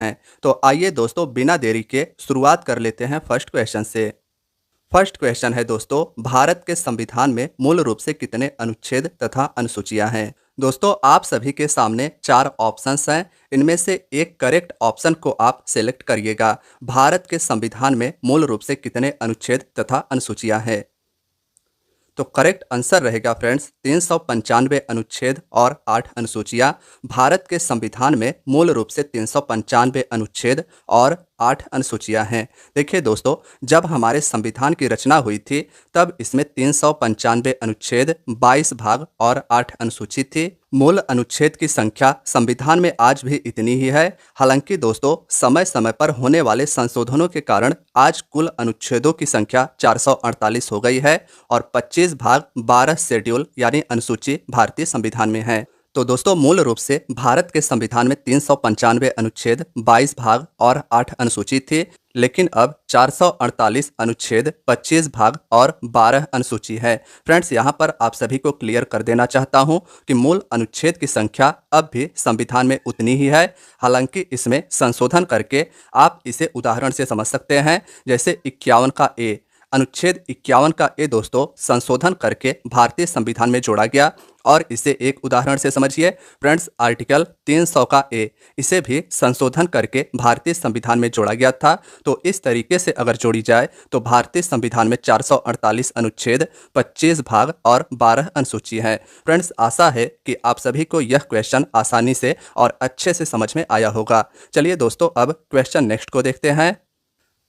हैं। तो आइए दोस्तों बिना देरी के शुरुआत कर लेते हैं फर्स्ट क्वेश्चन से। फर्स्ट क्वेश्चन है दोस्तों, भारत के संविधान में मूल रूप से कितने अनुच्छेद तथा अनुसूचियां हैं? दोस्तों आप सभी के सामने 4 ऑप्शंस हैं। इनमें से एक करेक्ट ऑप्शन को आप सेलेक्ट करिएगा। भारत के संविधान में मूल रूप से कितने अनुच्छेद तथा अनुसूचियां हैं? तो करेक्ट आंसर रहेगा फ्रेंड्स 395 अनुच्छेद और 8 अनुसूचियां। भारत के संविधान में मूल रूप से 395 अनुच्छेद और 8 अनुसूचियां हैं। देखिए दोस्तों, जब हमारे संविधान की रचना हुई थी तब इसमें 395 अनुच्छेद, 22 भाग और 8 अनुसूची थी। मूल अनुच्छेद की संख्या संविधान में आज भी इतनी ही है। हालांकि दोस्तों समय समय पर होने वाले संशोधनों के कारण आज कुल अनुच्छेदों की संख्या 448 हो गई है और 25 भाग, 12 शेड्यूल यानी अनुसूची भारतीय संविधान में है। तो दोस्तों मूल रूप से भारत के संविधान में 395 अनुच्छेद, 22 भाग और 8 अनुसूची थी, लेकिन अब 448 अनुच्छेद, 25 भाग और 12 अनुसूची है। फ्रेंड्स यहाँ पर आप सभी को क्लियर कर देना चाहता हूँ कि मूल अनुच्छेद की संख्या अब भी संविधान में उतनी ही है। हालांकि इसमें संशोधन करके आप इसे उदाहरण से समझ सकते हैं। जैसे 51 का ए, अनुच्छेद 51 का ए दोस्तों संशोधन करके भारतीय संविधान में जोड़ा गया। और इसे एक उदाहरण से समझिए फ्रेंड्स, आर्टिकल 300 का ए, इसे भी संशोधन करके भारतीय संविधान में जोड़ा गया था। तो इस तरीके से अगर जोड़ी जाए तो भारतीय संविधान में 448 अनुच्छेद, 25 भाग और 12 अनुसूची हैं। फ्रेंड्स आशा है कि आप सभी को यह क्वेश्चन आसानी से और अच्छे से समझ में आया होगा। चलिए दोस्तों अब क्वेश्चन नेक्स्ट को देखते हैं।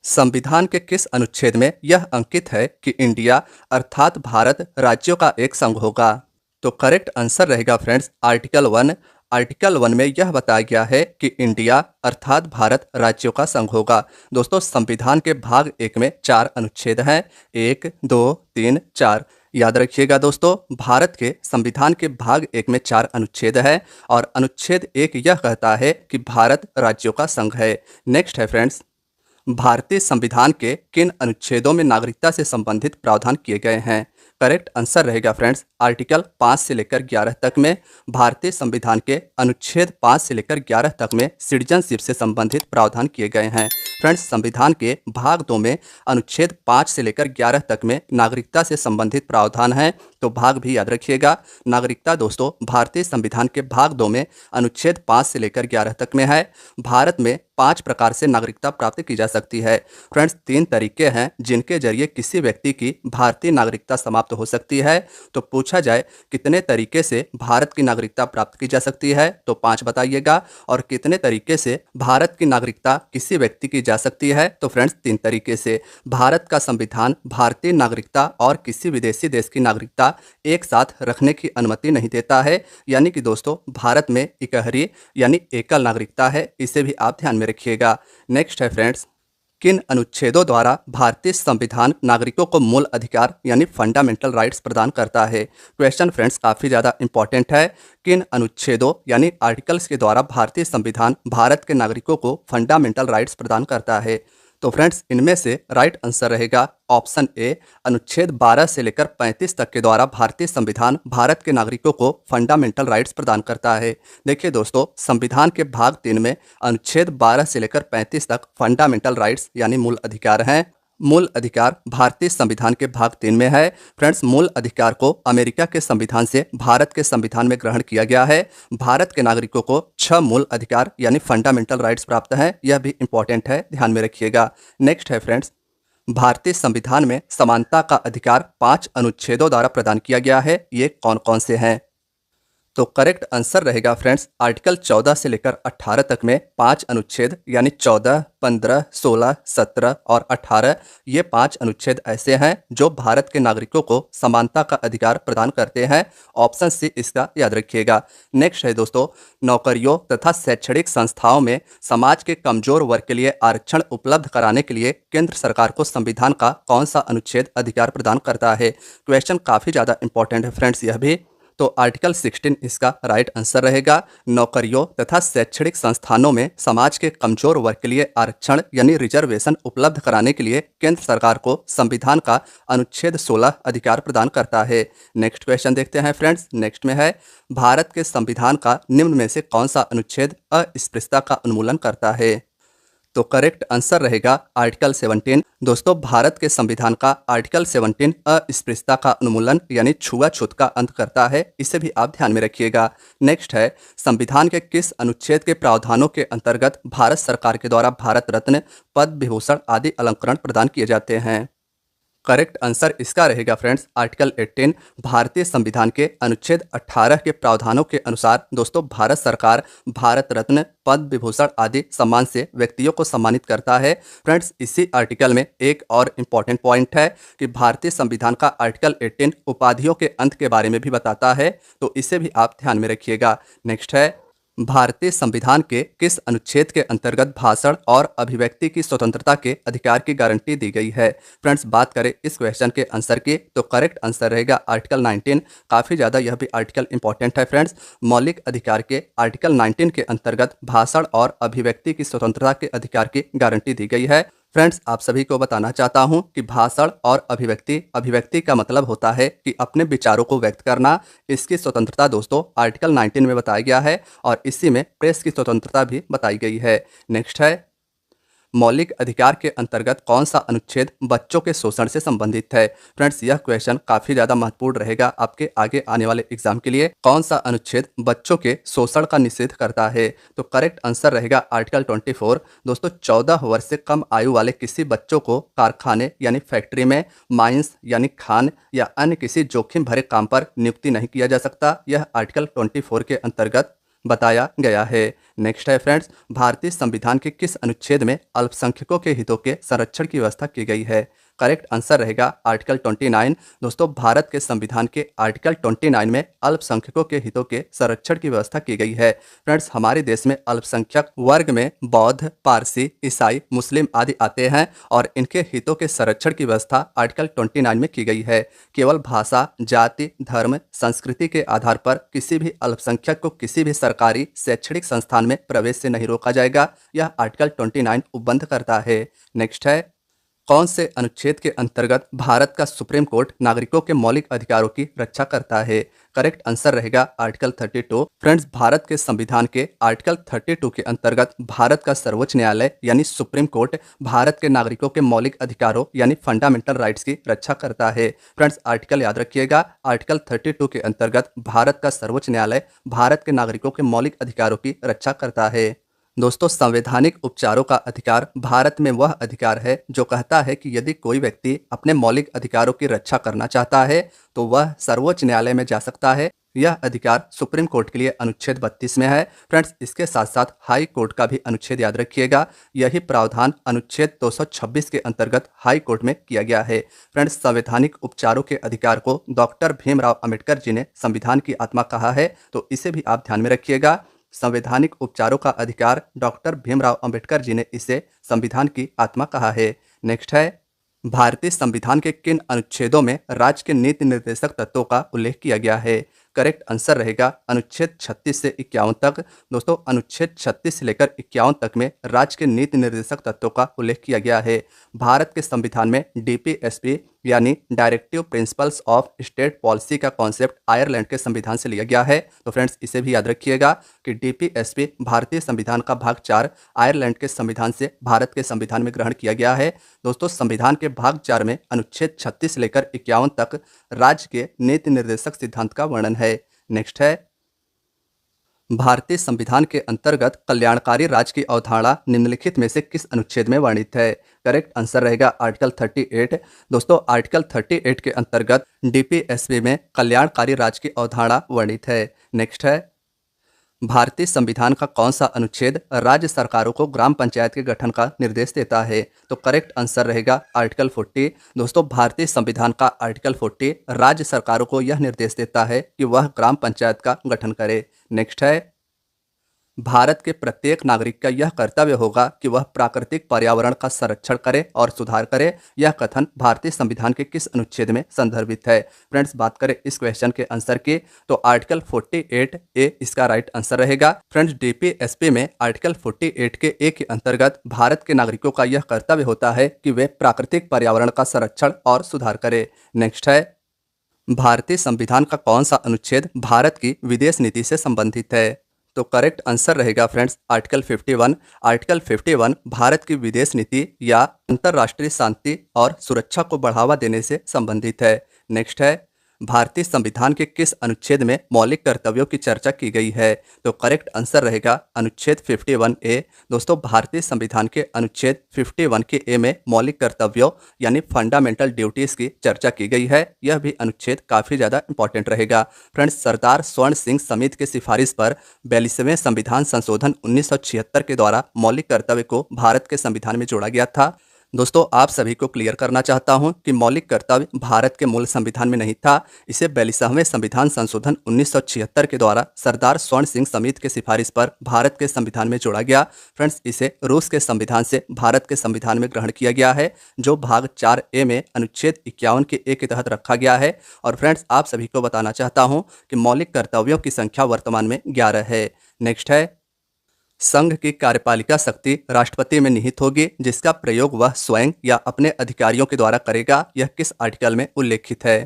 संविधान के किस अनुच्छेद में यह अंकित है कि इंडिया अर्थात भारत राज्यों का एक संघ होगा? तो करेक्ट आंसर रहेगा फ्रेंड्स आर्टिकल 1। आर्टिकल 1 में यह बताया गया है कि इंडिया अर्थात भारत राज्यों का संघ होगा। दोस्तों संविधान के भाग 1 में 4 अनुच्छेद हैं, 1, 2, 3, 4। याद रखिएगा दोस्तों, भारत के संविधान के भाग 1 में 4 अनुच्छेद है और अनुच्छेद 1 यह कहता है कि भारत राज्यों का संघ है। नेक्स्ट है फ्रेंड्स, भारतीय संविधान के किन अनुच्छेदों में नागरिकता से संबंधित प्रावधान किए गए हैं? करेक्ट आंसर रहेगा फ्रेंड्स आर्टिकल 5 से लेकर 11 तक में। भारतीय संविधान के अनुच्छेद 5 से लेकर 11 तक में सिटीजनशिप से संबंधित प्रावधान किए गए हैं। फ्रेंड्स संविधान के भाग 2 में अनुच्छेद 5 से लेकर 11 तक में नागरिकता से संबंधित प्रावधान है। तो भाग भी याद रखिएगा। नागरिकता दोस्तों भारतीय संविधान के भाग 2 में अनुच्छेद 5 से लेकर 11 तक में है। भारत में 5 प्रकार से नागरिकता प्राप्त की जा सकती है। फ्रेंड्स 3 तरीके हैं जिनके जरिए किसी व्यक्ति की भारतीय नागरिकता समाप्त हो सकती है। तो पूछा जाए कितने तरीके से भारत की नागरिकता प्राप्त की जा सकती है, तो 5 बताइएगा। और कितने तरीके से भारत की नागरिकता किसी व्यक्ति की जा सकती है, तो फ्रेंड्स 3 तरीके से। भारत का संविधान भारतीय नागरिकता और किसी विदेशी देश की नागरिकता एक साथ रखने की अनुमति नहीं देता है। यानी कि दोस्तों भारत में इकहरी यानी एकल नागरिकता है, इसे भी आप ध्यान में रखिएगा। नेक्स्ट है फ्रेंड्स, किन अनुच्छेदों द्वारा भारतीय संविधान नागरिकों को मूल अधिकार यानी फंडामेंटल राइट्स प्रदान करता है? क्वेश्चन फ्रेंड्स काफ़ी ज़्यादा इंपॉर्टेंट है। किन अनुच्छेदों यानी आर्टिकल्स के द्वारा भारतीय संविधान भारत के नागरिकों को फंडामेंटल राइट्स प्रदान करता है? तो फ्रेंड्स इनमें से राइट आंसर रहेगा ऑप्शन ए, अनुच्छेद 12 से लेकर 35 तक के द्वारा भारतीय संविधान भारत के नागरिकों को फंडामेंटल राइट्स प्रदान करता है। देखिए दोस्तों, संविधान के भाग 3 में अनुच्छेद 12 से लेकर 35 तक फंडामेंटल राइट्स यानी मूल अधिकार हैं। मूल अधिकार भारतीय संविधान के भाग 3 में है। फ्रेंड्स मूल अधिकार को अमेरिका के संविधान से भारत के संविधान में ग्रहण किया गया है। भारत के नागरिकों को 6 मूल अधिकार यानी फंडामेंटल राइट्स प्राप्त हैं। यह भी इंपॉर्टेंट है, ध्यान में रखिएगा। नेक्स्ट है फ्रेंड्स, भारतीय संविधान में समानता का अधिकार 5 अनुच्छेदों द्वारा प्रदान किया गया है। ये कौन कौन से हैं? तो करेक्ट आंसर रहेगा फ्रेंड्स आर्टिकल 14 से लेकर 18 तक में 5 अनुच्छेद यानी 14, 15, 16, 17 और 18, ये 5 अनुच्छेद ऐसे हैं जो भारत के नागरिकों को समानता का अधिकार प्रदान करते हैं। ऑप्शन सी इसका याद रखिएगा। नेक्स्ट है दोस्तों, नौकरियों तथा शैक्षणिक संस्थाओं में समाज के कमजोर वर्ग के लिए आरक्षण उपलब्ध कराने के लिए केंद्र सरकार को संविधान का कौन सा अनुच्छेद अधिकार प्रदान करता है? क्वेश्चन काफ़ी ज़्यादा इंपॉर्टेंट है फ्रेंड्स यह भी। तो आर्टिकल 16 इसका राइट आंसर रहेगा। नौकरियों तथा शैक्षणिक संस्थानों में समाज के कमजोर वर्ग के लिए आरक्षण यानी रिजर्वेशन उपलब्ध कराने के लिए केंद्र सरकार को संविधान का अनुच्छेद 16 अधिकार प्रदान करता है। नेक्स्ट क्वेश्चन देखते हैं फ्रेंड्स। नेक्स्ट में है, भारत के संविधान का निम्न में से कौन सा अनुच्छेद अस्पृश्यता का उन्मूलन करता है? तो करेक्ट आंसर रहेगा आर्टिकल 17। दोस्तों, भारत के संविधान का आर्टिकल 17 अस्पृश्यता का उन्मूलन यानी छुआछूत का अंत करता है। इसे भी आप ध्यान में रखिएगा। नेक्स्ट है, संविधान के किस अनुच्छेद के प्रावधानों के अंतर्गत भारत सरकार के द्वारा भारत रत्न, पद्म विभूषण आदि अलंकरण प्रदान किए जाते हैं? करेक्ट आंसर इसका रहेगा फ्रेंड्स आर्टिकल 18। भारतीय संविधान के अनुच्छेद 18 के प्रावधानों के अनुसार दोस्तों भारत सरकार भारत रत्न, पद्म विभूषण आदि सम्मान से व्यक्तियों को सम्मानित करता है। फ्रेंड्स, इसी आर्टिकल में एक और इम्पॉर्टेंट पॉइंट है कि भारतीय संविधान का आर्टिकल 18 उपाधियों के अंत के बारे में भी बताता है, तो इसे भी आप ध्यान में रखिएगा। नेक्स्ट है, भारतीय संविधान के किस अनुच्छेद के अंतर्गत भाषण और अभिव्यक्ति की स्वतंत्रता के अधिकार की गारंटी दी गई है? फ्रेंड्स, बात करें इस क्वेश्चन के आंसर की, तो करेक्ट आंसर रहेगा आर्टिकल 19। काफ़ी ज़्यादा यह भी आर्टिकल इंपॉर्टेंट है फ्रेंड्स। मौलिक अधिकार के आर्टिकल 19 के अंतर्गत भाषण और अभिव्यक्ति की स्वतंत्रता के अधिकार की गारंटी दी गई है। फ्रेंड्स, आप सभी को बताना चाहता हूं कि भाषण और अभिव्यक्ति का मतलब होता है कि अपने विचारों को व्यक्त करना। इसकी स्वतंत्रता दोस्तों आर्टिकल 19 में बताया गया है और इसी में प्रेस की स्वतंत्रता भी बताई गई है। नेक्स्ट है, मौलिक अधिकार के अंतर्गत कौन सा अनुच्छेद बच्चों के शोषण से संबंधित है? फ्रेंड्स, यह क्वेश्चन काफी ज्यादा महत्वपूर्ण रहेगा आपके आगे आने वाले एग्जाम के लिए। कौन सा अनुच्छेद बच्चों के शोषण का निषेध करता है? तो करेक्ट आंसर रहेगा आर्टिकल 24। दोस्तों, 14 वर्ष से कम आयु वाले किसी बच्चों को कारखाने यानी फैक्ट्री में, माइंस यानी खान या अन्य किसी जोखिम भरे काम पर नियुक्ति नहीं किया जा सकता। यह आर्टिकल 24 के अंतर्गत बताया गया है। नेक्स्ट है फ्रेंड्स, भारतीय संविधान के किस अनुच्छेद में अल्पसंख्यकों के हितों के संरक्षण की व्यवस्था की गई है? करेक्ट आंसर रहेगा आर्टिकल 29। दोस्तों, भारत के संविधान के आर्टिकल 29 में अल्पसंख्यकों के हितों के संरक्षण की व्यवस्था की गई है। फ्रेंड्स, हमारे देश में अल्पसंख्यक वर्ग में बौद्ध, पारसी, ईसाई, मुस्लिम आदि आते हैं और इनके हितों के संरक्षण की व्यवस्था आर्टिकल 29 में की गई है। केवल भाषा, जाति, धर्म, संस्कृति के आधार पर किसी भी अल्पसंख्यक को किसी भी सरकारी शैक्षणिक संस्थान में प्रवेश से नहीं रोका जाएगा। यह आर्टिकल 29 उपबंध करता है। नेक्स्ट है, कौन से अनुच्छेद के अंतर्गत भारत का सुप्रीम कोर्ट नागरिकों के मौलिक अधिकारों की रक्षा करता है? करेक्ट आंसर रहेगा आर्टिकल 32। फ्रेंड्स, भारत के संविधान के आर्टिकल 32 के अंतर्गत भारत का सर्वोच्च न्यायालय यानी सुप्रीम कोर्ट भारत के नागरिकों के मौलिक अधिकारों यानी फंडामेंटल राइट्स की रक्षा करता है। फ्रेंड्स, आर्टिकल याद रखिएगा, आर्टिकल 32 के अंतर्गत भारत का सर्वोच्च न्यायालय भारत के नागरिकों के मौलिक अधिकारों की रक्षा करता है। दोस्तों, संवैधानिक उपचारों का अधिकार भारत में वह अधिकार है जो कहता है कि यदि कोई व्यक्ति अपने मौलिक अधिकारों की रक्षा करना चाहता है तो वह सर्वोच्च न्यायालय में जा सकता है। यह अधिकार सुप्रीम कोर्ट के लिए अनुच्छेद 32 में है। फ्रेंड्स, इसके साथ साथ हाई कोर्ट का भी अनुच्छेद याद रखिएगा। यही प्रावधान अनुच्छेद 226 के अंतर्गत हाई कोर्ट में किया गया है। फ्रेंड्स, संवैधानिक उपचारों के अधिकार को डॉक्टर भीमराव अंबेडकर जी ने संविधान की आत्मा कहा है, तो इसे भी आप ध्यान में रखिएगा। संवैधानिक उपचारों का अधिकार डॉक्टर भीमराव अंबेडकर जी ने इसे संविधान की आत्मा कहा है। नेक्स्ट है, भारतीय संविधान के किन अनुच्छेदों में राज्य के नीति निर्देशक तत्वों का उल्लेख किया गया है? करेक्ट आंसर रहेगा अनुच्छेद 36 से 51 तक। दोस्तों, अनुच्छेद 36 से लेकर 51 तक में राज्य के नीति निर्देशक तत्वों का उल्लेख किया गया है। भारत के संविधान में डीपीएसपी यानी directive principles of state policy का कॉन्सेप्ट आयरलैंड के संविधान से लिया गया है। तो फ्रेंड्स, इसे भी याद रखिएगा कि डीपीएसपी भारतीय संविधान का भाग 4 आयरलैंड के संविधान से भारत के संविधान में ग्रहण किया गया है। दोस्तों, संविधान के भाग 4 में अनुच्छेद 36 से लेकर 51 तक राज्य के नीति निर्देशक सिद्धांत का वर्णन है। नेक्स्ट है, भारतीय संविधान के अंतर्गत कल्याणकारी राज्य की अवधारणा निम्नलिखित में से किस अनुच्छेद में वर्णित है? करेक्ट आंसर रहेगा आर्टिकल 38। दोस्तों, आर्टिकल 38 के अंतर्गत डीपीएसपी में कल्याणकारी राज्य की अवधारणा वर्णित है। नेक्स्ट है, भारतीय संविधान का कौन सा अनुच्छेद राज्य सरकारों को ग्राम पंचायत के गठन का निर्देश देता है? तो करेक्ट आंसर रहेगा आर्टिकल 40। दोस्तों, भारतीय संविधान का आर्टिकल 40 राज्य सरकारों को यह निर्देश देता है कि वह ग्राम पंचायत का गठन करे। नेक्स्ट है, भारत के प्रत्येक नागरिक का यह कर्तव्य होगा कि वह प्राकृतिक पर्यावरण का संरक्षण करे और सुधार करे। यह कथन भारतीय संविधान के किस अनुच्छेद में संदर्भित है? फ्रेंड्स, बात करें इस क्वेश्चन के आंसर की तो आर्टिकल 48 ए इसका राइट आंसर रहेगा। फ्रेंड्स, डीपीएसपी में आर्टिकल 48 के ए के अंतर्गत भारत के नागरिकों का यह कर्तव्य होता है कि वे प्राकृतिक पर्यावरण का संरक्षण और सुधार करें। नेक्स्ट है, भारतीय संविधान का कौन सा अनुच्छेद भारत की विदेश नीति से संबंधित है? तो करेक्ट आंसर रहेगा फ्रेंड्स आर्टिकल 51। आर्टिकल 51 भारत की विदेश नीति या अंतर्राष्ट्रीय शांति और सुरक्षा को बढ़ावा देने से संबंधित है। नेक्स्ट है, भारतीय संविधान के किस अनुच्छेद में मौलिक कर्तव्यों की चर्चा की गई है? तो करेक्ट आंसर रहेगा अनुच्छेद 51 ए। दोस्तों, भारतीय संविधान के अनुच्छेद 51 के ए में मौलिक कर्तव्यों यानी फंडामेंटल ड्यूटीज की चर्चा की गई है। यह भी अनुच्छेद काफी ज्यादा इंपॉर्टेंट रहेगा। फ्रेंड्स, सरदार स्वर्ण सिंह समिति की सिफारिश पर 42वें संविधान संशोधन 1976 के द्वारा मौलिक कर्तव्य को भारत के संविधान में जोड़ा गया था। दोस्तों, आप सभी को क्लियर करना चाहता हूं कि मौलिक कर्तव्य भारत के मूल संविधान में नहीं था। इसे 42वें संविधान संशोधन 1976 के द्वारा सरदार स्वर्ण सिंह समिति की सिफारिश पर भारत के संविधान में जोड़ा गया। फ्रेंड्स, इसे रूस के संविधान से भारत के संविधान में ग्रहण किया गया है, जो भाग 4 ए में अनुच्छेद 51 के ए के तहत रखा गया है। और फ्रेंड्स, आप सभी को बताना चाहता हूँ कि मौलिक कर्तव्यों की संख्या वर्तमान में 11 है। नेक्स्ट है, संघ की कार्यपालिका शक्ति राष्ट्रपति में निहित होगी, जिसका प्रयोग वह स्वयं या अपने अधिकारियों के द्वारा करेगा। यह किस आर्टिकल में उल्लेखित है?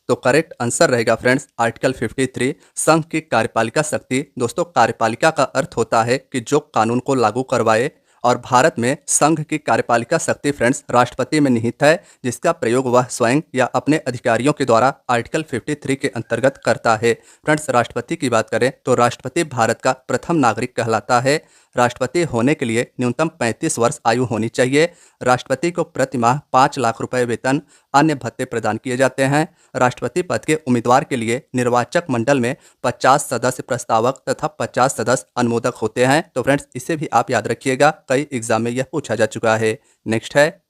तो करेक्ट आंसर रहेगा फ्रेंड्स आर्टिकल 53 संघ की कार्यपालिका शक्ति। दोस्तों, कार्यपालिका का अर्थ होता है कि जो कानून को लागू करवाए, और भारत में संघ की कार्यपालिका शक्ति फ्रेंड्स राष्ट्रपति में निहित है, जिसका प्रयोग वह स्वयं या अपने अधिकारियों के द्वारा आर्टिकल 53 के अंतर्गत करता है। फ्रेंड्स, राष्ट्रपति की बात करें तो राष्ट्रपति भारत का प्रथम नागरिक कहलाता है। राष्ट्रपति होने के लिए न्यूनतम 35 वर्ष आयु होनी चाहिए। राष्ट्रपति को प्रति माह 5 लाख रुपए वेतन, अन्य भत्ते प्रदान किए जाते हैं। राष्ट्रपति पद के उम्मीदवार के लिए निर्वाचक मंडल में 50 सदस्य प्रस्तावक तथा 50 सदस्य अनुमोदक होते हैं। तो फ्रेंड्स, इसे भी आप याद रखिएगा, कई एग्जाम में यह पूछा जा चुका है। नेक्स्ट है,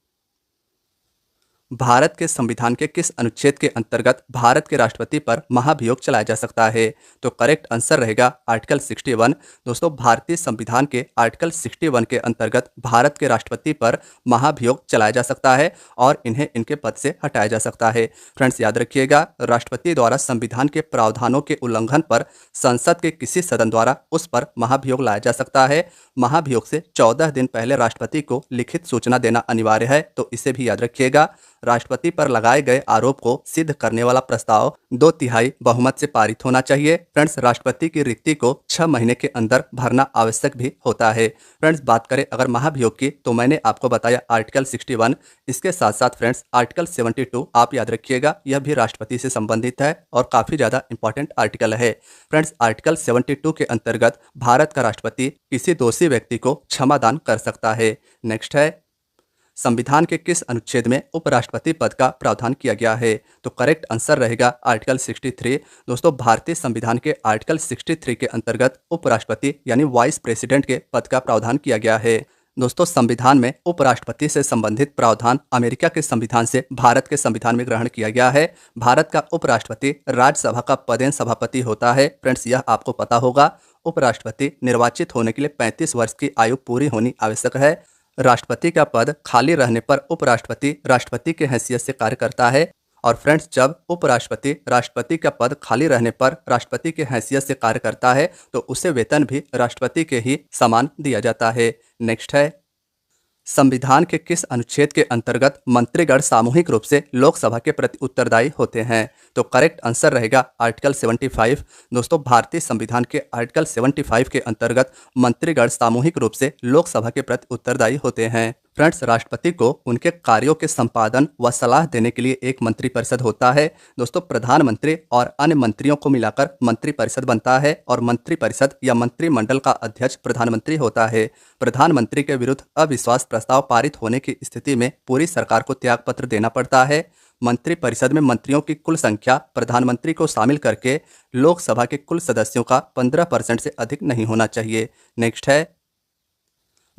भारत के संविधान के किस अनुच्छेद के अंतर्गत भारत के राष्ट्रपति पर महाभियोग चलाया जा सकता है? तो करेक्ट आंसर रहेगा आर्टिकल 61। दोस्तों, भारतीय संविधान के आर्टिकल 61 के अंतर्गत भारत के राष्ट्रपति पर महाभियोग चलाया जा सकता है और इन्हें इनके पद से हटाया जा सकता है। फ्रेंड्स, याद रखिएगा, राष्ट्रपति द्वारा संविधान के प्रावधानों के उल्लंघन पर संसद के किसी सदन द्वारा उस पर महाभियोग लाया जा सकता है। महाभियोग से 14 दिन पहले राष्ट्रपति को लिखित सूचना देना अनिवार्य है, तो इसे भी याद रखिएगा। राष्ट्रपति पर लगाए गए आरोप को सिद्ध करने वाला प्रस्ताव 2/3 बहुमत से पारित होना चाहिए। फ्रेंड्स, राष्ट्रपति की रिक्ति को 6 महीने के अंदर भरना आवश्यक भी होता है। फ्रेंड्स, बात करें अगर महाभियोग की तो मैंने आपको बताया आर्टिकल 61। इसके साथ साथ फ्रेंड्स आर्टिकल 72 आप याद रखिएगा, यह भी राष्ट्रपति से संबंधित है और काफी ज्यादा इंपॉर्टेंट आर्टिकल है। फ्रेंड्स, आर्टिकल 72 के अंतर्गत भारत का राष्ट्रपति किसी दोषी व्यक्ति को क्षमादान कर सकता है। नेक्स्ट है, संविधान के किस अनुच्छेद में उपराष्ट्रपति पद का प्रावधान किया गया है? तो करेक्ट आंसर रहेगा आर्टिकल 63। दोस्तों, भारतीय संविधान के आर्टिकल 63 के अंतर्गत उपराष्ट्रपति यानी वाइस प्रेसिडेंट के पद का प्रावधान किया गया है। दोस्तों, संविधान में उपराष्ट्रपति से संबंधित प्रावधान अमेरिका के संविधान से भारत के संविधान में ग्रहण किया गया है। भारत का उपराष्ट्रपति राज्यसभा का पदेन सभापति होता है। फ्रेंड्स, यह आपको पता होगा। उपराष्ट्रपति निर्वाचित होने के लिए 35 वर्ष की आयु पूरी होनी आवश्यक है। राष्ट्रपति का पद खाली रहने पर उपराष्ट्रपति राष्ट्रपति के हैसियत से कार्य करता है। और फ्रेंड्स, जब उपराष्ट्रपति राष्ट्रपति का पद खाली रहने पर राष्ट्रपति के हैसियत से कार्य करता है तो उसे वेतन भी राष्ट्रपति के ही समान दिया जाता है। नेक्स्ट है, संविधान के किस अनुच्छेद के अंतर्गत मंत्रीगण सामूहिक रूप से लोकसभा के प्रति उत्तरदायी होते हैं? तो करेक्ट आंसर रहेगा आर्टिकल 75। दोस्तों, भारतीय संविधान के आर्टिकल 75 के अंतर्गत मंत्रीगण सामूहिक रूप से लोकसभा के प्रति उत्तरदायी होते हैं। फ्रेंड्स, राष्ट्रपति को उनके कार्यों के संपादन व सलाह देने के लिए एक मंत्रिपरिषद होता है। दोस्तों, प्रधानमंत्री और अन्य मंत्रियों को मिलाकर मंत्रिपरिषद बनता है और मंत्रिपरिषद या मंत्रिमंडल का अध्यक्ष प्रधानमंत्री होता है। प्रधानमंत्री के विरुद्ध अविश्वास प्रस्ताव पारित होने की स्थिति में पूरी सरकार को त्यागपत्र देना पड़ता है। मंत्रिपरिषद में मंत्रियों की कुल संख्या प्रधानमंत्री को शामिल करके लोकसभा के कुल सदस्यों का 15% से अधिक नहीं होना चाहिए। नेक्स्ट है,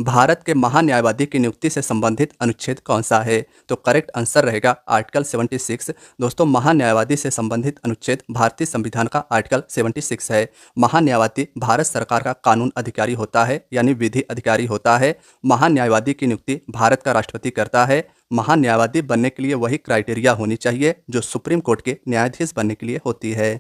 भारत के महान्यायवादी की नियुक्ति से संबंधित अनुच्छेद कौन सा है? तो करेक्ट आंसर रहेगा आर्टिकल 76। दोस्तों, महान्यायवादी से संबंधित अनुच्छेद भारतीय संविधान का आर्टिकल 76 है। महान्यायवादी भारत सरकार का कानून अधिकारी होता है, यानी विधि अधिकारी होता है। महान्यायवादी की नियुक्ति भारत का राष्ट्रपति करता है। महान्यायवादी बनने के लिए वही क्राइटेरिया होनी चाहिए जो सुप्रीम कोर्ट के न्यायाधीश बनने के लिए होती है।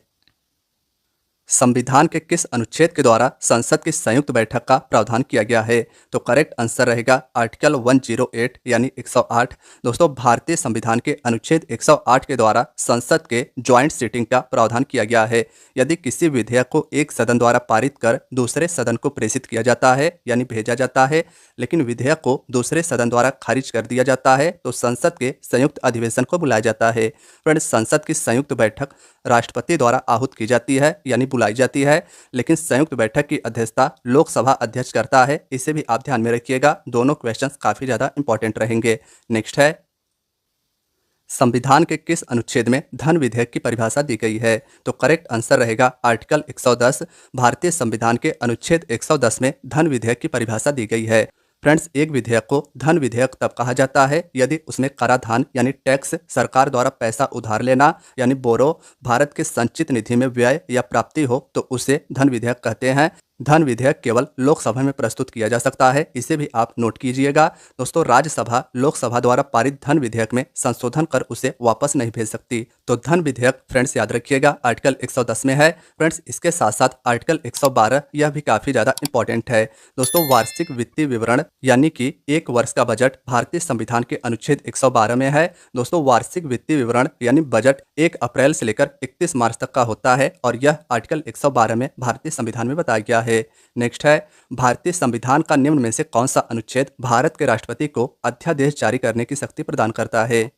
संविधान के किस अनुच्छेद के द्वारा संसद की संयुक्त बैठक का प्रावधान किया गया है? तो करेक्ट आंसर रहेगा आर्टिकल 108 यानी 108। दोस्तों, भारतीय संविधान के अनुच्छेद 108 के द्वारा संसद के ज्वाइंट सीटिंग का प्रावधान किया गया है। यदि किसी विधेयक को एक सदन द्वारा पारित कर दूसरे सदन को प्रेषित किया जाता है यानी भेजा जाता है, लेकिन विधेयक को दूसरे सदन द्वारा खारिज कर दिया जाता है, तो संसद के संयुक्त अधिवेशन को बुलाया जाता है। फ्रेंड्स, संसद की संयुक्त बैठक राष्ट्रपति द्वारा आहूत की जाती है यानी बुलाई जाती है, लेकिन संयुक्त बैठक की अध्यक्षता लोकसभा अध्यक्ष करता है। इसे भी आप ध्यान में रखिएगा, दोनों क्वेश्चंस काफी ज्यादा इंपॉर्टेंट रहेंगे। नेक्स्ट है, संविधान के किस अनुच्छेद में धन विधेयक की परिभाषा दी गई है? तो करेक्ट आंसर रहेगा आर्टिकल 110। भारतीय संविधान के अनुच्छेद 110 में धन विधेयक की परिभाषा दी गई है। फ्रेंड्स, एक विधेयक को धन विधेयक तब कहा जाता है यदि उसमें कराधान यानी टैक्स, सरकार द्वारा पैसा उधार लेना यानी बोरो, भारत के संचित निधि में व्यय या प्राप्ति हो तो उसे धन विधेयक कहते हैं। धन विधेयक केवल लोकसभा में प्रस्तुत किया जा सकता है, इसे भी आप नोट कीजिएगा। दोस्तों, राज्यसभा लोकसभा द्वारा पारित धन विधेयक में संशोधन कर उसे वापस नहीं भेज सकती। तो धन विधेयक फ्रेंड्स याद रखिएगा आर्टिकल 110 में है। फ्रेंड्स, इसके साथ साथ आर्टिकल 112 यह भी काफी ज्यादा इंपॉर्टेंट है। दोस्तों, वार्षिक वित्तीय विवरण यानी कि एक वर्ष का बजट भारतीय संविधान के अनुच्छेद 112 में है। दोस्तों, वार्षिक वित्तीय विवरण यानी बजट 1 अप्रैल से लेकर 31 मार्च तक का होता है और यह आर्टिकल 112 में भारतीय संविधान में बताया गया है। नेक्स्ट है, भारतीय संविधान का निम्न में से कौन सा अनुच्छेद भारत के राष्ट्रपति को अध्यादेश जारी करने की शक्ति प्रदान करता है?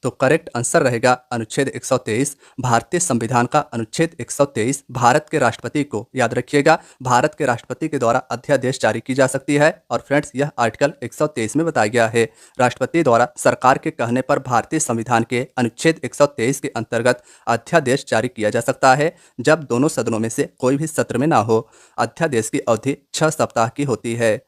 तो करेक्ट आंसर रहेगा अनुच्छेद 123। भारतीय संविधान का अनुच्छेद 123 भारत के राष्ट्रपति को, याद रखिएगा, भारत के राष्ट्रपति के द्वारा अध्यादेश जारी की जा सकती है। और फ्रेंड्स, यह आर्टिकल 123 में बताया गया है। राष्ट्रपति द्वारा सरकार के कहने पर भारतीय संविधान के अनुच्छेद 123 के अंतर्गत अध्यादेश जारी किया जा सकता है जब दोनों सदनों में से कोई भी सत्र में ना हो। अध्यादेश की अवधि 6 सप्ताह की होती है।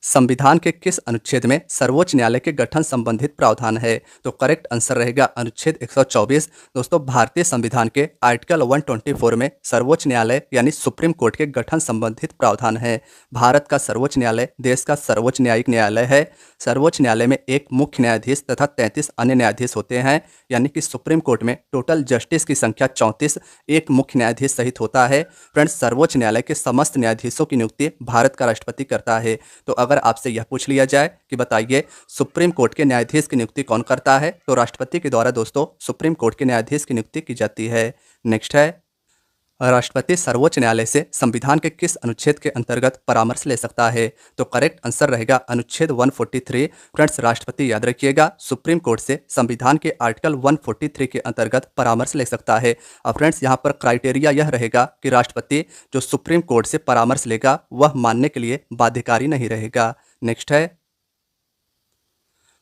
संविधान के किस अनुच्छेद में सर्वोच्च न्यायालय के गठन संबंधित प्रावधान है? तो करेक्ट आंसर रहेगा अनुच्छेद 124। दोस्तों, भारतीय संविधान के आर्टिकल 124 में सर्वोच्च न्यायालय यानी सुप्रीम कोर्ट के गठन संबंधित प्रावधान है। भारत का सर्वोच्च न्यायालय देश का सर्वोच्च न्यायिक न्यायालय है। सर्वोच्च न्यायालय में एक मुख्य न्यायाधीश तथा 33 अन्य न्यायाधीश होते हैं, यानी कि सुप्रीम कोर्ट में टोटल जस्टिस की संख्या 34 एक मुख्य न्यायाधीश सहित होता है। फ्रेंड्स, सर्वोच्च न्यायालय के समस्त न्यायाधीशों की नियुक्ति भारत का राष्ट्रपति करता है। तो अगर आपसे यह पूछ लिया जाए कि बताइए सुप्रीम कोर्ट के न्यायाधीश की नियुक्ति कौन करता है, तो राष्ट्रपति के द्वारा दोस्तों सुप्रीम कोर्ट के न्यायाधीश की नियुक्ति की जाती है। नेक्स्ट है, राष्ट्रपति सर्वोच्च न्यायालय से संविधान के किस अनुच्छेद के अंतर्गत परामर्श ले सकता है? तो करेक्ट आंसर रहेगा अनुच्छेद 143। फ्रेंड्स, राष्ट्रपति याद रखिएगा सुप्रीम कोर्ट से संविधान के आर्टिकल 143 के अंतर्गत परामर्श ले सकता है। अब फ्रेंड्स, यहाँ पर क्राइटेरिया यह रहेगा कि राष्ट्रपति जो सुप्रीम कोर्ट से परामर्श लेगा वह मानने के लिए बाध्यकारी नहीं रहेगा। नेक्स्ट है,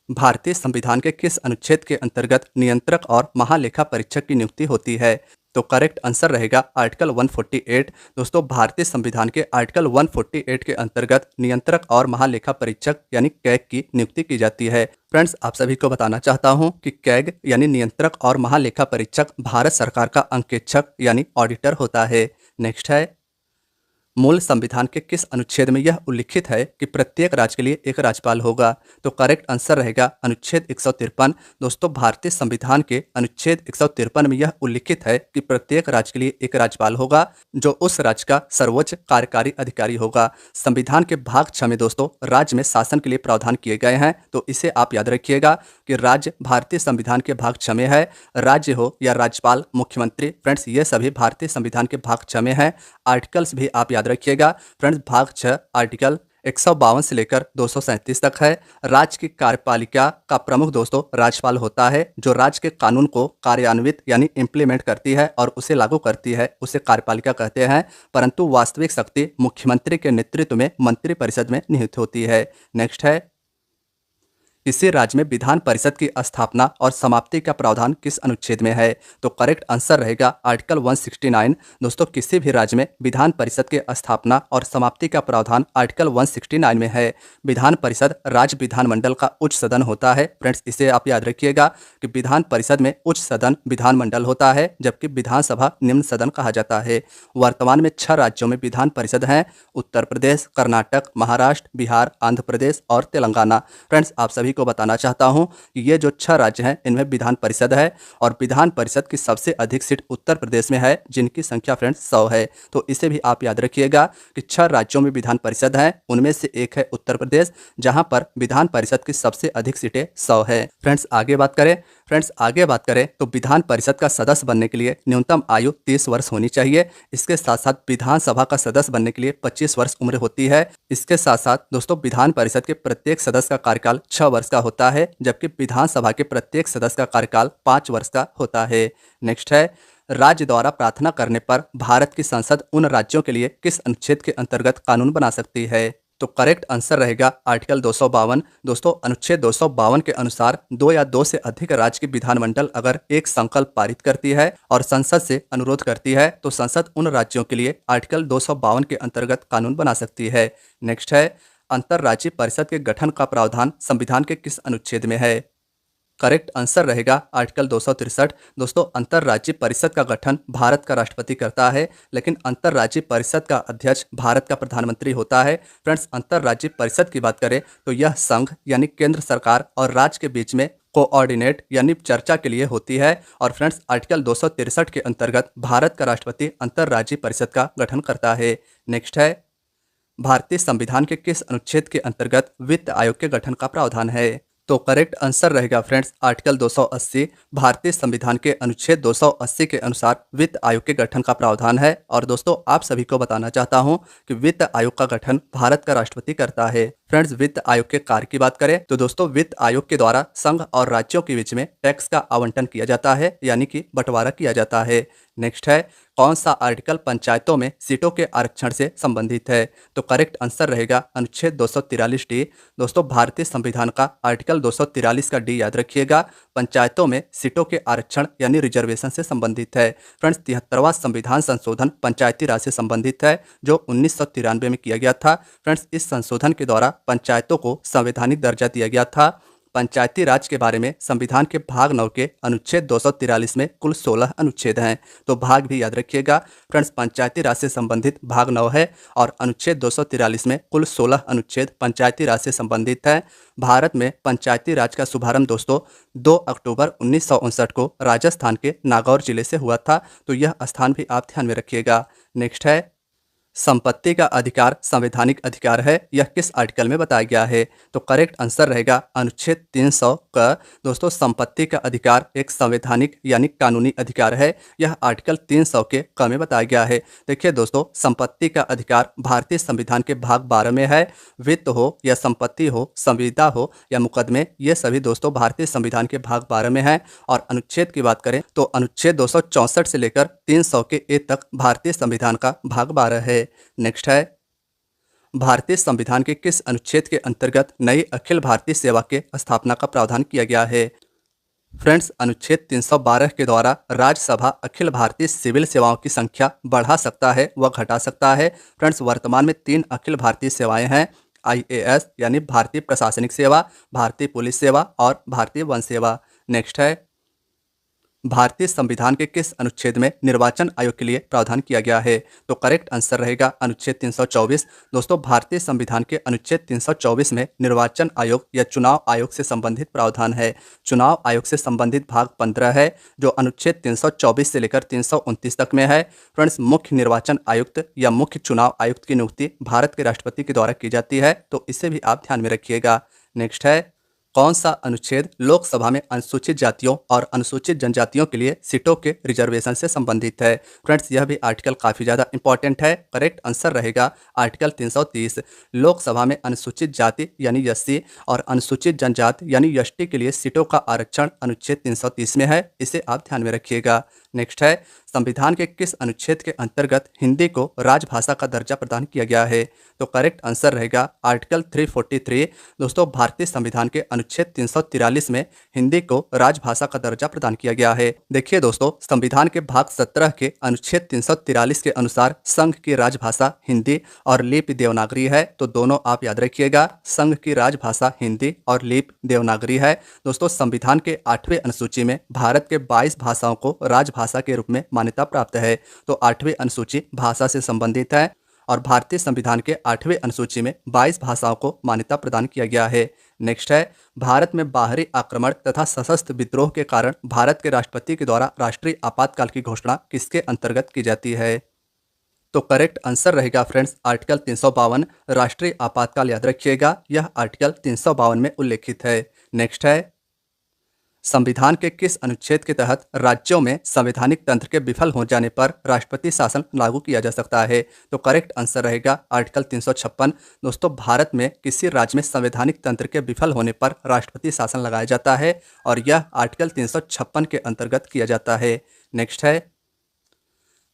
भारतीय संविधान के किस अनुच्छेद के अंतर्गत नियंत्रक और महालेखा परीक्षक की नियुक्ति होती है? तो करेक्ट आंसर रहेगा आर्टिकल 148। दोस्तों, भारतीय संविधान के आर्टिकल 148 के अंतर्गत नियंत्रक और महालेखा परीक्षक यानी कैग की नियुक्ति की जाती है। फ्रेंड्स, आप सभी को बताना चाहता हूं कि कैग यानी नियंत्रक और महालेखा परीक्षक भारत सरकार का अंकेक्षक यानी ऑडिटर होता है। नेक्स्ट है, मूल संविधान के किस अनुच्छेद में यह उल्लिखित है कि प्रत्येक राज्य के लिए एक राज्यपाल होगा? तो करेक्ट आंसर रहेगा अनुच्छेद 153। दोस्तों, भारतीय संविधान के अनुच्छेद 153 में यह उल्लिखित है कि प्रत्येक राज्य के लिए एक राज्यपाल होगा जो उस राज्य का सर्वोच्च कार्यकारी अधिकारी होगा। संविधान के भाग 6 में दोस्तों राज्य में शासन के लिए प्रावधान किए गए हैं, तो इसे आप याद रखिएगा कि राज्य भारतीय संविधान के भाग 6 में है। राज्य हो या राज्यपाल, मुख्यमंत्री, फ्रेंड्स ये सभी भारतीय संविधान के भाग 6 में है। आर्टिकल्स भी आप याद रखिएगा। फ्रेंड्स, भाग 6 आर्टिकल 152 से लेकर 237 तक है। राज्य की कार्यपालिका का प्रमुख दोस्तों राज्यपाल होता है, जो राज्य के कानून को कार्यान्वित यानी इम्प्लीमेंट करती है और उसे लागू करती है, उसे कार्यपालिका कहते हैं। परंतु वास्तविक शक्ति मुख्यमंत्री के नेतृत्व में मंत्रिपरिषद में निहित होती है। नेक्स्ट है, इसी राज्य में विधान परिषद की स्थापना और समाप्ति का प्रावधान किस अनुच्छेद में है? तो करेक्ट आंसर रहेगा आर्टिकल 169। दोस्तों किसी भी राज्य में विधान परिषद की स्थापना और समाप्ति का प्रावधान आर्टिकल 169 में है। विधान परिषद राज्य विधानमंडल का उच्च सदन होता है। फ्रेंड्स इसे आप याद रखिएगा कि विधान परिषद में उच्च सदन विधानमंडल होता है, जबकि विधानसभा निम्न सदन कहा जाता है। वर्तमान में 6 राज्यों में विधान परिषद हैं: उत्तर प्रदेश, कर्नाटक, महाराष्ट्र, बिहार, आंध्र प्रदेश और तेलंगाना। फ्रेंड्स आप सभी को बताना चाहता हूं कि ये जो 6 राज्य हैं इनमें विधान परिषद है और विधान परिषद की सबसे अधिक सीट उत्तर प्रदेश में है, जिनकी संख्या फ्रेंड्स 100 है। तो इसे भी आप याद रखिएगा कि 6 राज्यों में विधान परिषद है, उनमें से एक है उत्तर प्रदेश, जहां पर विधान परिषद की सबसे अधिक सीटें 100 है। फ्रेंड्स आगे बात करें तो विधान परिषद का सदस्य बनने के लिए न्यूनतम आयु 30 वर्ष होनी चाहिए। इसके साथ साथ विधानसभा का सदस्य बनने के लिए 25 वर्ष उम्र होती है। इसके साथ साथ दोस्तों विधान परिषद के प्रत्येक सदस्य का कार्यकाल 6 वर्ष का होता है, जबकि विधानसभा के प्रत्येक सदस्य का कार्यकाल 5 वर्ष का होता है। नेक्स्ट है, राज्य द्वारा प्रार्थना करने पर भारत की संसद उन राज्यों के लिए किस अनुच्छेद के अंतर्गत कानून बना सकती है? तो करेक्ट आंसर रहेगा आर्टिकल 252। दोस्तों अनुच्छेद 252 के अनुसार 2 या 2 से अधिक राज्य की विधानमंडल अगर एक संकल्प पारित करती है और संसद से अनुरोध करती है तो संसद उन राज्यों के लिए आर्टिकल 252 के अंतर्गत कानून बना सकती है। नेक्स्ट है, अंतर्राज्यीय परिषद के गठन का प्रावधान संविधान के किस अनुच्छेद में है? करेक्ट आंसर रहेगा आर्टिकल 263। दोस्तों अंतर्राज्यीय परिषद का गठन भारत का राष्ट्रपति करता है, लेकिन अंतर्राज्यीय परिषद का अध्यक्ष भारत का प्रधानमंत्री होता है। फ्रेंड्स अंतर्राज्यीय परिषद की बात करें तो यह संघ यानी केंद्र सरकार और राज्य के बीच में कोऑर्डिनेट यानी चर्चा के लिए होती है। और फ्रेंड्स आर्टिकल 263 के अंतर्गत भारत का राष्ट्रपति अंतर्राज्यीय परिषद का गठन करता है। नेक्स्ट है, भारतीय संविधान के किस अनुच्छेद के अंतर्गत वित्त आयोग के गठन का प्रावधान है? तो करेक्ट आंसर रहेगा फ्रेंड्स आर्टिकल 280। भारतीय संविधान के अनुच्छेद 280 के अनुसार वित्त आयोग के गठन का प्रावधान है। और दोस्तों आप सभी को बताना चाहता हूं कि वित्त आयोग का गठन भारत का राष्ट्रपति करता है। फ्रेंड्स वित्त आयोग के कार्य की बात करें तो दोस्तों वित्त आयोग के द्वारा संघ और राज्यों के बीच में टैक्स का आवंटन किया जाता है, यानी कि बंटवारा किया जाता है। नेक्स्ट है, कौन सा आर्टिकल पंचायतों में सीटों के आरक्षण से संबंधित है? तो करेक्ट आंसर रहेगा अनुच्छेद 243 डी। दोस्तों भारतीय संविधान का आर्टिकल 243 का डी याद रखिएगा, पंचायतों में सीटों के आरक्षण यानी रिजर्वेशन से संबंधित है। फ्रेंड्स 73वां संविधान संशोधन पंचायती राज से संबंधित है, जो 1993 में किया गया था। फ्रेंड्स इस संशोधन के द्वारा पंचायतों को संवैधानिक दर्जा दिया गया था। पंचायती राज के बारे में संविधान के भाग 9 के अनुच्छेद 243 में कुल 16 अनुच्छेद हैं, तो भाग भी याद रखिएगा। फ्रेंड्स पंचायती राज से संबंधित भाग 9 है और अनुच्छेद 243 में कुल 16 अनुच्छेद पंचायती राज से संबंधित है। भारत में पंचायती राज का शुभारंभ दोस्तों 2 अक्टूबर 1959 को राजस्थान के नागौर जिले से हुआ था, तो यह स्थान भी आप ध्यान में रखिएगा। नेक्स्ट है, संपत्ति का अधिकार संवैधानिक अधिकार है, यह किस आर्टिकल में बताया गया है? तो करेक्ट आंसर रहेगा अनुच्छेद 300 का। दोस्तों संपत्ति का अधिकार एक संवैधानिक यानी कानूनी अधिकार है, यह आर्टिकल 300 के क में बताया गया है। देखिए दोस्तों संपत्ति का अधिकार भारतीय संविधान के भाग 12 में है। वित्त हो या संपत्ति हो, संविदा हो या मुकदमे, ये सभी दोस्तों भारतीय संविधान के भाग 12 में है। और अनुच्छेद की बात करें तो अनुच्छेद 264 से लेकर 300 के ए तक भारतीय संविधान का भाग 12 है। नेक्स्ट है, भारतीय संविधान के किस अनुच्छेद के अंतर्गत नई अखिल भारतीय सेवा के स्थापना का प्रावधान किया गया है? फ्रेंड्स अनुच्छेद 312 के द्वारा राज्यसभा अखिल भारतीय सिविल सेवाओं की संख्या बढ़ा सकता है व घटा सकता है। फ्रेंड्स वर्तमान में 3 अखिल भारतीय सेवाएं हैं, IAS यानी भारतीय प्रशासनिक सेवा, भारतीय पुलिस सेवा और भारतीय वन सेवा। नेक्स्ट है, भारतीय संविधान के किस अनुच्छेद में निर्वाचन आयोग के लिए प्रावधान किया गया है? तो करेक्ट आंसर रहेगा अनुच्छेद 324। दोस्तों भारतीय संविधान के अनुच्छेद 324 में निर्वाचन आयोग या चुनाव आयोग से संबंधित प्रावधान है। चुनाव आयोग से संबंधित भाग 15 है, जो अनुच्छेद 324 से लेकर 329 तक में है। फ्रेंड्स मुख्य निर्वाचन आयुक्त या मुख्य चुनाव आयुक्त की नियुक्ति भारत के राष्ट्रपति के द्वारा की जाती है, तो इसे भी आप ध्यान में रखिएगा। नेक्स्ट है, कौन सा अनुच्छेद लोकसभा में अनुसूचित जातियों और अनुसूचित जनजातियों के लिए सीटों के रिजर्वेशन से संबंधित है? फ्रेंड्स यह भी आर्टिकल काफ़ी ज़्यादा इंपॉर्टेंट है। करेक्ट आंसर रहेगा आर्टिकल 330। लोकसभा में अनुसूचित जाति यानी SC और अनुसूचित जनजाति यानी ST के लिए सीटों का आरक्षण अनुच्छेद 330 में है, इसे आप ध्यान में रखिएगा। नेक्स्ट है, संविधान के किस अनुच्छेद के अंतर्गत हिंदी को राजभाषा का दर्जा प्रदान किया गया है? तो करेक्ट आंसर रहेगा आर्टिकल 343। दोस्तों, भारतीय संविधान के अनुच्छेद 343 में हिंदी को राजभाषा का दर्जा प्रदान किया गया है। देखिए दोस्तों, संविधान के भाग 17 के अनुच्छेद 343 के अनुसार संघ की राजभाषा हिंदी और लिपि देवनागरी है। तो दोनों आप याद रखिएगा, संघ की राजभाषा हिंदी और लिपि देवनागरी है। दोस्तों, संविधान के 8वें अनुसूची में भारत के 22 भाषाओं को राजभाषा के रूप में मान्यता प्राप्त है। तो 8वीं अनुसूची भाषा से संबंधित है और भारतीय संविधान के 8वें अनुसूची में 22 भाषाओं को मान्यता प्रदान किया गया है। नेक्स्ट है, भारत में बाहरी आक्रमण तथा सशस्त्र विद्रोह के कारण भारत के राष्ट्रपति के द्वारा राष्ट्रीय आपातकाल की घोषणा किसके अंतर्गत की जाती है? तो करेक्ट आंसर रहेगा फ्रेंड्स आर्टिकल 352 राष्ट्रीय आपातकाल। याद रखिएगा, यह आर्टिकल 352 में उल्लेखित है। नेक्स्ट है, संविधान के किस अनुच्छेद के तहत राज्यों में संवैधानिक तंत्र के विफल हो जाने पर राष्ट्रपति शासन लागू किया जा सकता है? तो करेक्ट आंसर रहेगा आर्टिकल 356। दोस्तों, भारत में किसी राज्य में संवैधानिक तंत्र के विफल होने पर राष्ट्रपति शासन लगाया जाता है और यह आर्टिकल 356 के अंतर्गत किया जाता है। नेक्स्ट है,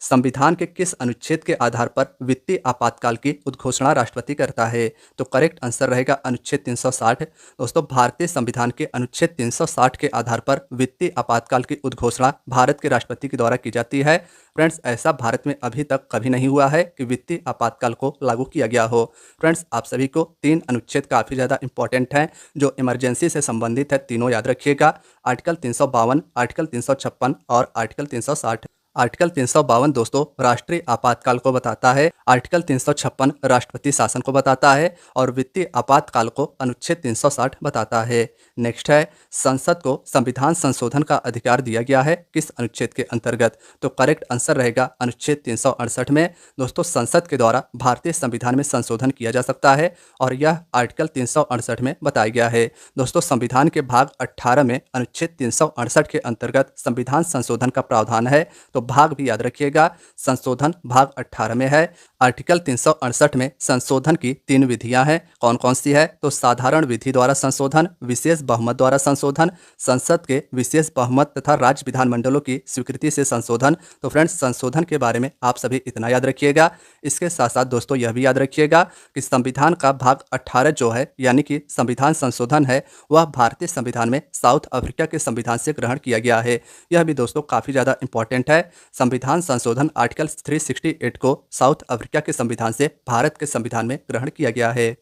संविधान के किस अनुच्छेद के आधार पर वित्तीय आपातकाल की उद्घोषणा राष्ट्रपति करता है? तो करेक्ट आंसर रहेगा अनुच्छेद 360। दोस्तों, भारतीय संविधान के अनुच्छेद 360 के आधार पर वित्तीय आपातकाल की उद्घोषणा भारत के राष्ट्रपति के द्वारा की जाती है। फ्रेंड्स, ऐसा भारत में अभी तक कभी नहीं हुआ है कि वित्तीय आपातकाल को लागू किया गया हो। फ्रेंड्स, आप सभी को 3 अनुच्छेद काफ़ी ज़्यादा इंपॉर्टेंट हैं जो इमरजेंसी से संबंधित है। तीनों याद रखिएगा, आर्टिकल 352, आर्टिकल 356 और आर्टिकल 360। आर्टिकल 352 दोस्तों राष्ट्रीय आपातकाल को बताता है, आर्टिकल 356 राष्ट्रपति शासन को बताता है और वित्तीय आपातकाल को अनुच्छेद 360 बताता है। नेक्स्ट है, संसद को संविधान संशोधन का अधिकार दिया गया है किस अनुच्छेद के अंतर्गत? तो करेक्ट आंसर रहेगा अनुच्छेद 368 में। दोस्तों, संसद के द्वारा भारतीय संविधान में संशोधन किया जा सकता है और यह आर्टिकल 368 में बताया गया है। दोस्तों, संविधान के भाग 18 में अनुच्छेद 368 के अंतर्गत संविधान संशोधन का प्रावधान है। तो भाग भी याद रखिएगा, संशोधन भाग 18 में है। आर्टिकल 368 में संशोधन की 3 विधियां हैं। कौन कौन सी है? तो साधारण विधि द्वारा संशोधन, विशेष बहुमत द्वारा संशोधन, संसद के विशेष बहुमत तथा राज्य विधानमंडलों की स्वीकृति से संशोधन। तो फ्रेंड्स, संशोधन के बारे में आप सभी इतना याद रखिएगा। इसके साथ साथ दोस्तों यह भी याद रखिएगा कि संविधान का भाग 18 जो है यानी कि संविधान संशोधन है, वह भारतीय संविधान में साउथ अफ्रीका के संविधान से ग्रहण किया गया है। यह भी दोस्तों काफ़ी ज़्यादा इंपॉर्टेंट है। संविधान संशोधन आर्टिकल 368 को साउथ अफ्रीका के संविधान से भारत के संविधान में ग्रहण किया गया है।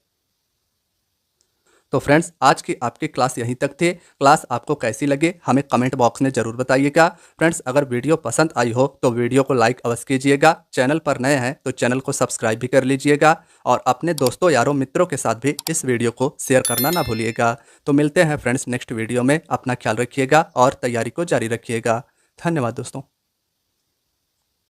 तो फ्रेंड्स, आज की आपकी क्लास यहीं तक थी। क्लास आपको कैसी लगी हमें कमेंट बॉक्स में ज़रूर बताइएगा। फ्रेंड्स, अगर वीडियो पसंद आई हो तो वीडियो को लाइक अवश्य कीजिएगा। चैनल पर नए हैं तो चैनल को सब्सक्राइब भी कर लीजिएगा और अपने दोस्तों यारों मित्रों के साथ भी इस वीडियो को शेयर करना ना भूलिएगा। तो मिलते हैं फ्रेंड्स नेक्स्ट वीडियो में। अपना ख्याल रखिएगा और तैयारी को जारी रखिएगा। धन्यवाद दोस्तों।